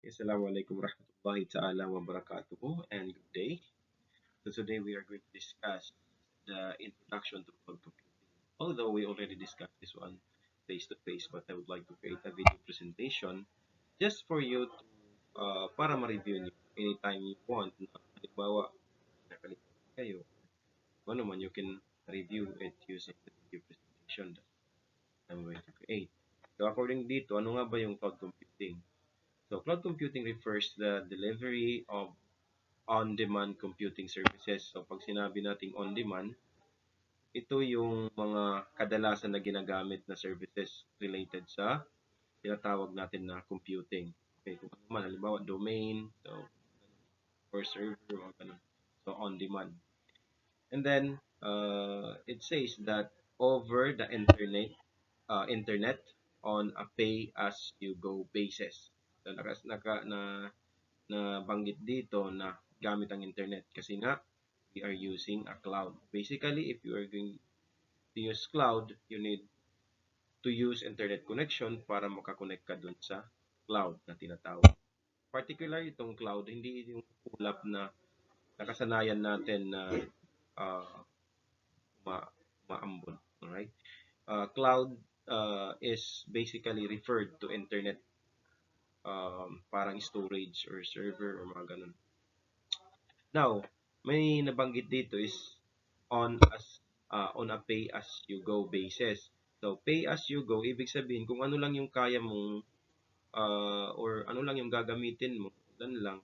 Assalamualaikum warahmatullahi ta'ala wabarakatuh and good day. So today we are going to discuss the introduction to cloud computing. Although we already discussed this one face to face, but I would like to create a video presentation just for you to para ma-review nyo anytime you want. Na, halimbawa, nakalimutan kayo, ano man, you can review it using the video presentation that I'm going to create. So according dito, ano nga ba yung cloud computing? So cloud computing refers to the delivery of on-demand computing services. So pag sinabi nating on-demand, ito yung mga kadalasan na ginagamit na services related sa tinatawag natin na computing. Okay, kung ano man, halimbawa domain, so, or server, o ganun. So on-demand. And then, it says that over the internet on a pay-as-you-go basis. So, nabanggit dito na gamit ang internet kasi nga we are using a cloud. Basically, if you are going to use cloud, you need to use internet connection para makakonect ka dun sa cloud na tinatawag. Particular itong cloud, hindi yung ulap na nakasanayan natin na uh, ma maambon. Alright? Cloud is basically referred to internet parang storage or server or mga ganun. Now, may nabanggit dito is on a pay as you go basis. So pay as you go ibig sabihin kung ano lang yung kaya mong or ano lang yung gagamitin mo, dan lang,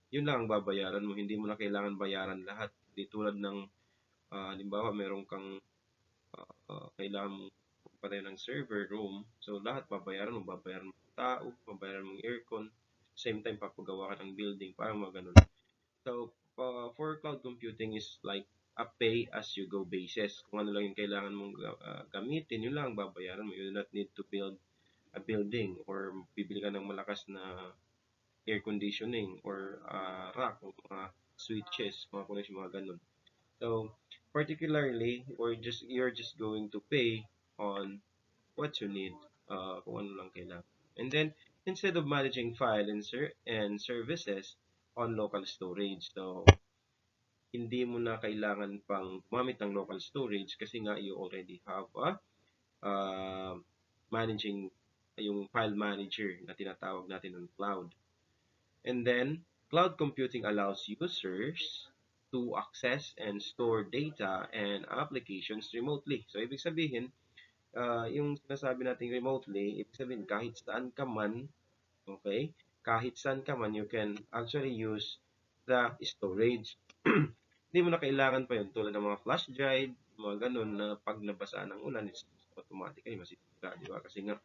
yun lang ang babayaran mo. Hindi mo na kailangan bayaran lahat. Di tulad ng halimbawa meron kang kailangan mong patayo ng server room. So lahat babayaran mo tao, babayaran mong aircon. Same time papagawa ka ng building, parang mga ganun. So, for cloud computing is like a pay as you go basis. Kung ano lang yung kailangan mong gamitin, yun lang ang babayaran mo. You do not need to build a building or bibili ka ng malakas na air conditioning or rack o mga switches, mga connection, mga ganun. So, particularly, you're just going to pay on what you need, kung ano lang kailangan. And then, instead of managing file and services on local storage, so hindi mo na kailangan pang gumamit ng local storage kasi nga you already have a uh, managing yung file manager na tinatawag natin ng cloud. And then, cloud computing allows users to access and store data and applications remotely. So, ibig sabihin, yung sinasabi natin remotely, ibig sabihin kahit saan ka man, okay? Kahit saan ka man, you can actually use the storage. Hindi mo na kailangan pa yun tulad ng mga flash drive, mga ganun na pag nabasa ng ulan, it's automatically masisira, di ba? Kasi nga,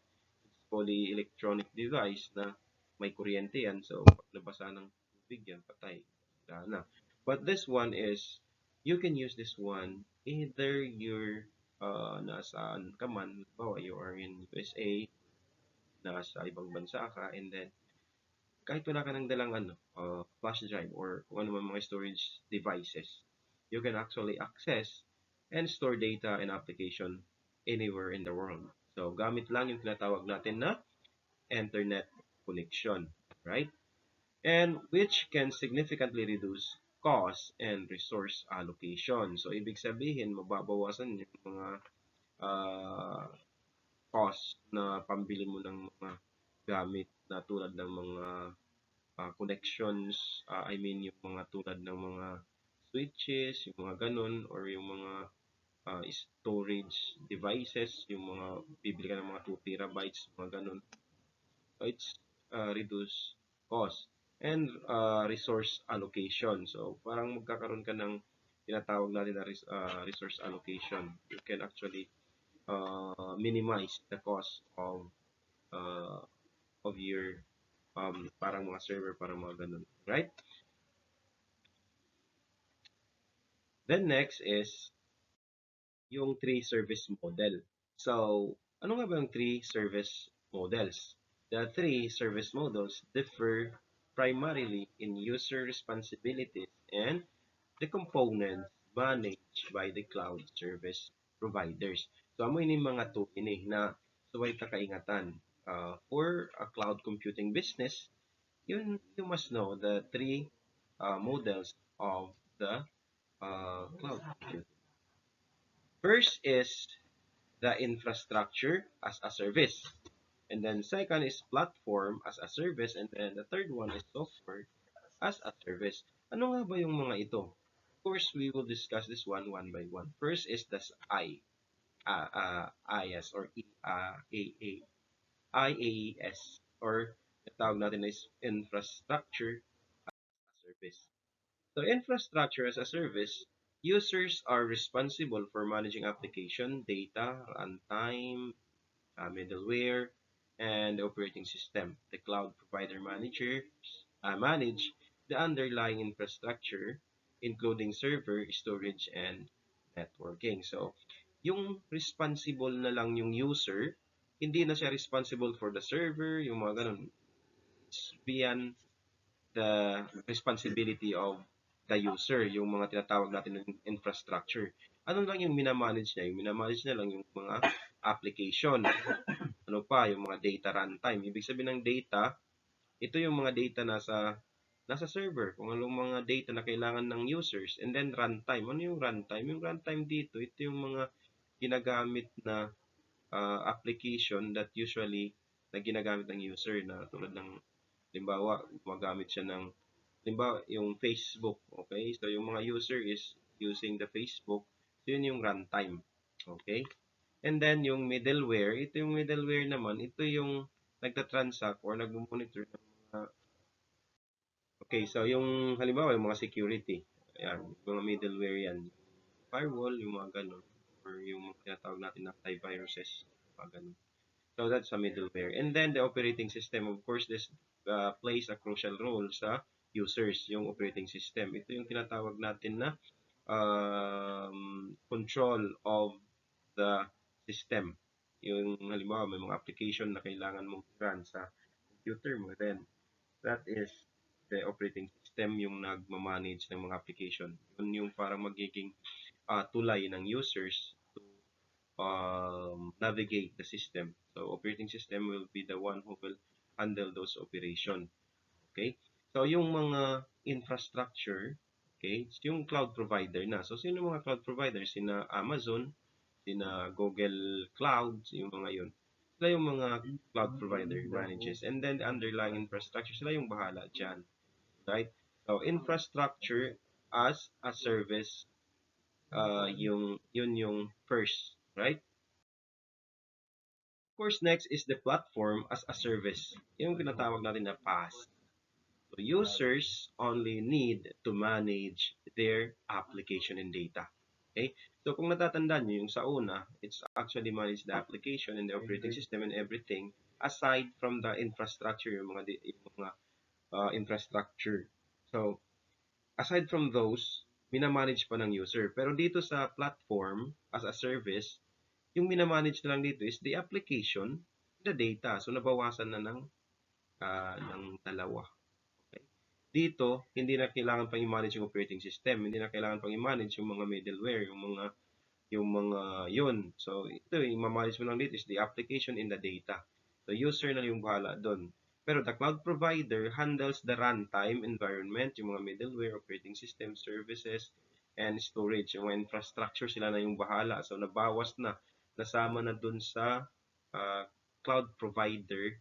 it's fully electronic device na may kuryente yan. So, pag nabasa ng tubig yan, patay. Sira na. But this one is, you can use this one either you're nasaan ka man, bawa you are in USA, nasa ibang bansa ka, and then kahit wala ka ng dalang flash drive or kung ano man mga storage devices, you can actually access and store data and application anywhere in the world. So, gamit lang yung tinatawag natin na internet connection, right? And which can significantly reduce cost and resource allocation. So, ibig sabihin, mababawasan yung mga uh, cost na pambili mo ng mga gamit na tulad ng mga connections, I mean yung mga tulad ng mga switches, yung mga ganun, or yung mga storage devices, yung mga bibili ka ng mga 2 terabytes, mga ganun. So it's reduce cost and resource allocation. So parang magkakaroon ka ng tinatawag natin na resource allocation. You can actually minimize the cost uh, of your parang mga server, parang mga ganun. Right? Then next is yung three service model. So, ano nga ba yung three service models? The three service models differ primarily in user responsibilities and the components managed by the cloud service providers. So, amo ini mga to ini na suway kakaingatan. For a cloud computing business, you must know the three models of the cloud computing. First is the infrastructure as a service. And then second is platform as a service. And then the third one is software as a service. Ano nga ba yung mga ito? Of course, we will discuss this one by one. First is the IaaS or IaaS or tawag natin is infrastructure service. So infrastructure as a service, users are responsible for managing application, data, runtime, middleware, and operating system. The cloud provider managers manage the underlying infrastructure, including server, storage, and networking. So, yung responsible na lang yung user, hindi na siya responsible for the server, yung mga ganun. It's beyond the responsibility of the user, yung mga tinatawag natin ng infrastructure. Ano lang yung minamanage niya? Yung minamanage niya lang yung mga application. Ano pa, yung mga data runtime. Ibig sabihin ng data, ito yung mga data nasa server, kung anong mga data na kailangan ng users. And then runtime. Ano yung runtime? Yung runtime dito, ito yung mga ginagamit na application that usually na ginagamit ng user na tulad ng limbawa, gumagamit siya ng limbawa, yung Facebook, okay? So, yung mga user is using the Facebook. So, yun yung runtime. Okay? And then, yung middleware, ito yung middleware naman, ito yung nagta-transact or nag-monitor ng mga, okay, so yung halimbawa, yung mga security, ayan, yung mga middleware yan, firewall, yung mga ganun, or yung mga tinatawag natin na antiviruses, mga ganun. So that's a middleware. And then the operating system, of course, this plays a crucial role sa users, yung operating system. Ito yung tinatawag natin na control of the system. Yung halimbawa, may mga application na kailangan mong run sa computer mo, then that is the operating system yung nagmamanage ng mga application. Yun yung parang magiging tulay ng users to navigate the system. So operating system will be the one who will handle those operation. Okay? So yung mga infrastructure, okay, yung cloud provider na. So sino mga cloud provider? Sina Amazon, sina Google Cloud, yung mga yun. Sila yung mga cloud provider manages. And then the underlying infrastructure, sila yung bahala dyan. Right? So infrastructure as a service, yun yung first. Right? Of course, next is the platform as a service. Yung tinatawag natin na PaaS. So users only need to manage their application and data. Okay? So kung natatandaan nyo, yung sa una, it's actually manage the application and the operating system and everything aside from the infrastructure, yung mga infrastructure. So, aside from those, minamanage pa ng user. Pero dito sa platform as a service, yung minamanage na lang dito is the application, the data. So, nabawasan na ng dalawa. Okay? Dito, hindi na kailangan pang i-manage yung operating system. Hindi na kailangan pang i-manage yung mga middleware, yung mga yun. So, ito, yung ma-manage mo lang dito is the application in the data. So, user na yung bahala doon. Pero the cloud provider handles the runtime environment, yung mga middleware, operating system, services, and storage. Yung mga infrastructure, sila na yung bahala. So, nabawas na. Nasama na dun sa uh, cloud provider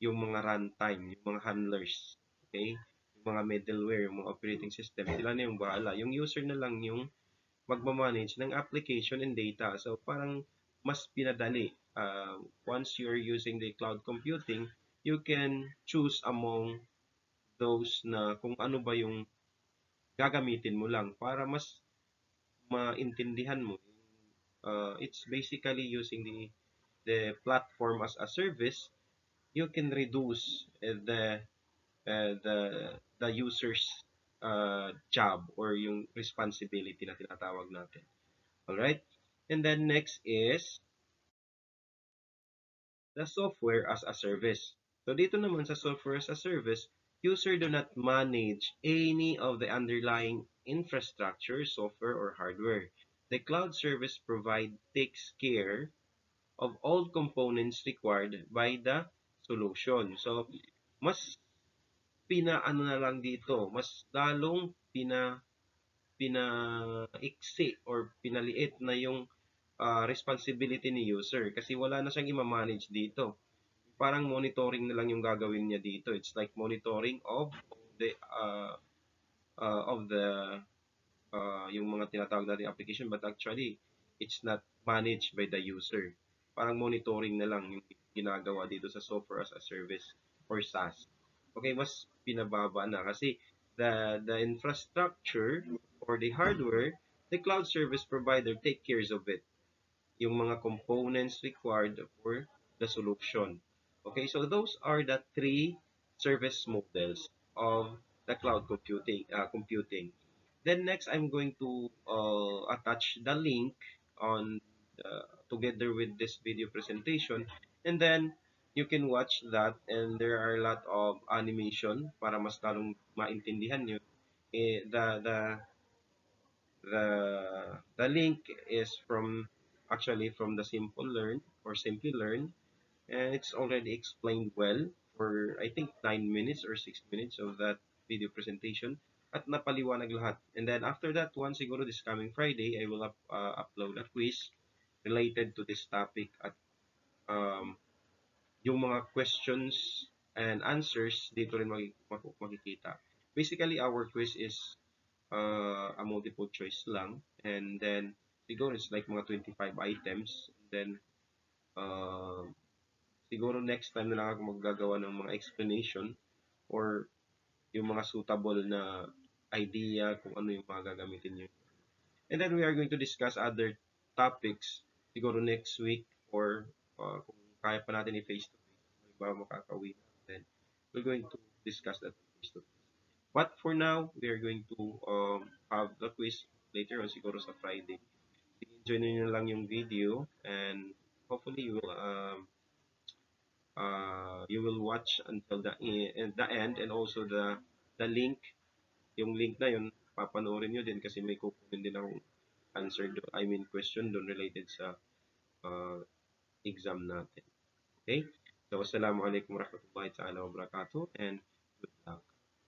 yung mga runtime, yung mga handlers. Okay? Yung mga middleware, yung mga operating system, sila na yung bahala. Yung user na lang yung magmamanage ng application and data. So, parang mas pinadali. Once you're using the cloud computing, you can choose among those na kung ano ba yung gagamitin mo lang para mas maintindihan mo. It's basically using the platform as a service. You can reduce the user's job or yung responsibility na tinatawag natin. Alright? And then next is the software as a service. So dito naman sa software as a service, user do not manage any of the underlying infrastructure, software, or hardware. The cloud service provide takes care of all components required by the solution. So, mas pinaano na lang dito, mas lalong pinaiksi or pinaliit na yung responsibility ni user kasi wala na siyang i-manage dito. Parang monitoring na lang yung gagawin niya dito. It's like monitoring the uh, of the yung mga tinatawag nating application, but actually it's not managed by the user. Parang monitoring na lang yung ginagawa dito sa software as a service or SaaS. Okay, mas pinababa na kasi the infrastructure or the hardware, the cloud service provider take cares of it, yung mga components required for the solution. Okay, so those are the three service models of the cloud computing. Then next, I'm going to attach the link on together with this video presentation, and then you can watch that. And there are a lot of animation para mas lalong maintindihan nyo. The link is from actually from the Simple Learn or Simply Learn, and it's already explained well for I think 9 minutes or 6 minutes of that video presentation at napaliwanag lahat. And then after that one, siguro this coming Friday, I will upload a quiz related to this topic at um, yung mga questions and answers dito rin makikita. Basically, our quiz is a multiple choice lang, and then siguro it's like mga 25 items. Then siguro next time na lang ako maggagawa ng mga explanation or yung mga suitable na idea kung ano yung mga gagamitin nyo. And then we are going to discuss other topics siguro next week or kung kaya pa natin i-face to face. Ba makakauwi then we're going to discuss that face to face. But for now, we are going to have the quiz later on siguro sa Friday. Enjoy nyo lang yung video and hopefully you will watch until the end, and also the link, yung link na yun papanoorin nyo din kasi may kukunin din akong answer do, I mean question doon related sa uh, exam natin. Okay? So, wassalamualaikum warahmatullahi ta'ala wabarakatuh and good luck.